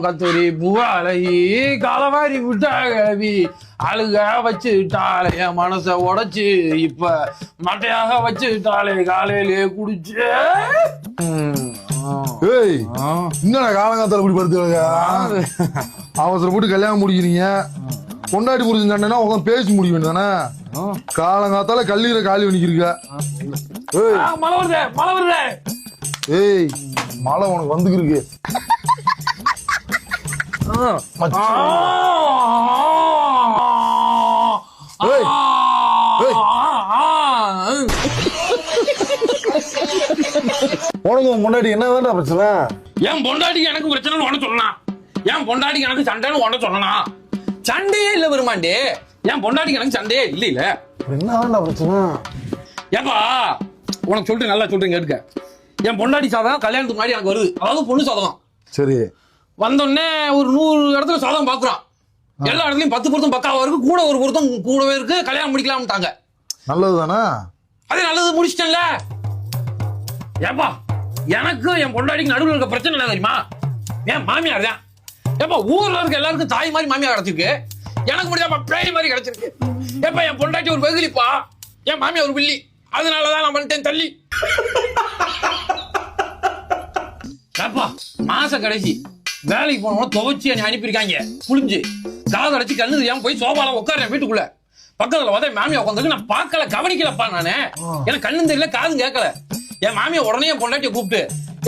கத்தூரி பூவாலகி காலவாரி விட்டா கிளவி அழுக வச்சுட்டாளே என் மனச உடைச்சு இப்ப மட்டையாக வச்சுட்டாளே காலையிலே குடிச்சு. என்னடா காலங்காத்தால இப்படி படுத்துக்க? அவசரப்பட்டு கல்யாணம் முடிக்கிறீங்க, பொண்டாட்டி புரிஞ்சு சண்டைனா உட்காந்து பேசி முடிக்க வேண்டியதானே? காலங்காத்தால கல்லீரை காலி பண்ணிக்கிருக்க. மழை வருது மழை வருது. ஏய் மழை உனக்கு வந்துக்கிருக்கு. உனக்கு பொண்டாட்டி என்ன வேண்டாம் பிரச்சனை? என் பொண்டாட்டிக்கு எனக்கு பிரச்சனை உன சொல்லலாம், என் பொண்டாட்டிக்கு எனக்கு சண்டைன்னு உன சொல்லலாம். சண்டையே இல்ல வருமாண்டே, என் பொண்டாட்டிக்கு எனக்கு சண்டையே இல்ல இல்ல. என்ன வேண்டாம் பிரச்சனை? ஏப்பா உனக்கு சொல்லிட்டு நல்லா சொல்றேன் கேட்டுக்க. என் பொண்டாட்டி சாதகம் கல்யாணத்துக்கு முன்னாடி எனக்கு வருது, அதாவது பொண்ணு சாதகம். சரி. வந்தோடனே ஒரு 100 இடத்துல சாதகம் பாக்குறான், எல்லா இடத்துலயும் 10 பொருத்தம் பக்காவா இருக்கு, கூட ஒரு பொருத்தம் கூடவே இருக்கு, கல்யாணம் முடிக்கலாம்ட்டாங்க. நல்லதுதானே? அதே நல்லது முடிச்சிட்டேன்ல. ஏப்பா எனக்கு என் பொண்டாட்டிக்கு நடுவில் இருக்க பிரச்சனை என்ன தெரியுமா? என் மாமியார் தான். ஏப்பா ஊர்ல இருக்க எல்லாருக்கும் தாய் மாதிரி மாமியார் கிடைச்சிருக்கு, எனக்கு முடியாம பேய் மாதிரி கிடைச்சிருக்கு. ஏப்பா என் பொண்டாட்டி ஒரு வெகுலிப்பா, என் மாமியார் ஒரு வில்லி, அதனாலதான் நான் பண்ணிட்டேன் தள்ளி. ஏப்பா மாச கடைசி வேலைக்கு போனவங்க துவைச்சு என்னை அனுப்பியிருக்காங்க, புளிஞ்சு காது அடைச்சு கண்ணு தெரியாம போய் சோபால உட்காரேன் வீட்டுக்குள்ள. பக்கத்துல வந்து மாமியா உட்காந்துருக்கு, நான் பார்க்கல கவனிக்கலப்பா நானு, எனக்கு கண்ணு தெரியல காதும் கேட்கல. என் மாமியா உடனே என் பொண்டாட்டியை கூப்பிட்டு,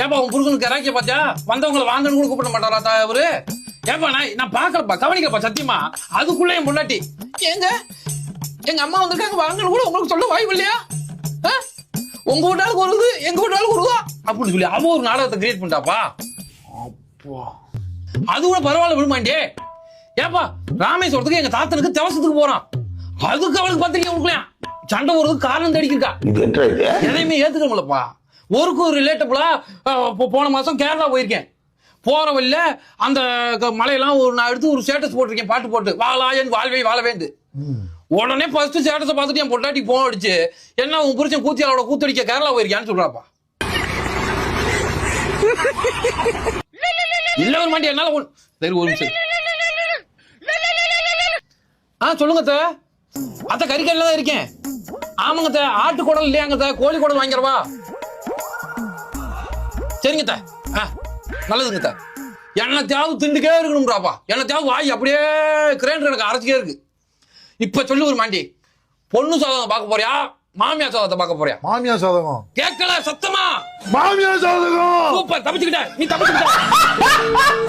ஏப்பா உன் புருஷனுக்கு இறக்கிய பாத்தியா, வந்தவங்களை வாங்கன்னு கூட கூப்பிட மாட்டாரா அவரு? ஏப்பா நான் பாக்கலப்பா கவனிக்கலப்பா சத்தியமா. அதுக்குள்ள என் பொண்டாட்டி, எங்க அம்மா வந்திருக்காங்க வாங்கன்னு கூட உங்களுக்கு சொல்ல வாய்ப்பு இல்லையா? உங்க வீட்டாளுக்கு வருது எங்க வீட்டாளுக்கு வருதா அப்படின்னு சொல்லி அவ ஒரு நாடகத்தை கிரியேட் பண்ணிட்டாப்பா. அது கூட பரவாயில்ல விடுமாண்டே. ஏப்பா ராமேஸ்வரத்துக்கு எங்க தாத்தனுக்கு தேவசத்துக்கு போறான், அதுக்கு அவளுக்கு பத்திரிக்கை கொடுக்கலாம், சண்டை போறதுக்கு காரணம் தேடிக்கிருக்கா. எதையுமே ஏத்துக்கணும்லப்பா. ஒருக்கு ஒரு ரிலேட்டபிளா போன மாசம் கேரளா போயிருக்கேன். போற வழியில அந்த மலையெல்லாம் நான் எடுத்து ஒரு ஸ்டேட்டஸ் போட்டிருக்கேன், பாட்டு போட்டு வாழாயன் வாழ்வை வாழவேண்டு. உடனே ஃபர்ஸ்ட் ஸ்டேட்டஸை பார்த்துட்டு என் பொண்டாட்டி போன் அடிச்சு, என்ன உன் புருஷன் கூத்தியாளோட கூத்தடிக்க கேரளா போயிருக்கான்னு சொல்றாப்பா. இல்ல ஒரு மாட்டி என்னால ஒரு நிமிஷம். சொல்லுங்க அத்த கறிக்கல்ல தான் இருக்கேன். ஆமாங்க ஆட்டு குடல் இல்லையாங்க, கோழி குடல் வாங்கிறவா? சரிங்க நல்லதுங்க. என்னத்தையாவது திண்டுக்கே இருக்கணும்றாப்பா, என்னத்தையாவது வாய் அப்படியே கிரைண்டர் எனக்கு அரைச்சிக்கே இருக்கு. இப்ப சொல்லு ஒரு மாண்டி, பொண்ணு சாதகம் பார்க்க போறியா மாமியா சாதகத்தை பார்க்க போறியா? மாமியா சாதகம். கேட்கல சத்தமா? மாமியா சாதகம். சூப்பர், தப்பிச்சுக்கிட்ட நீ, தப்பிச்சுக்கிட்ட.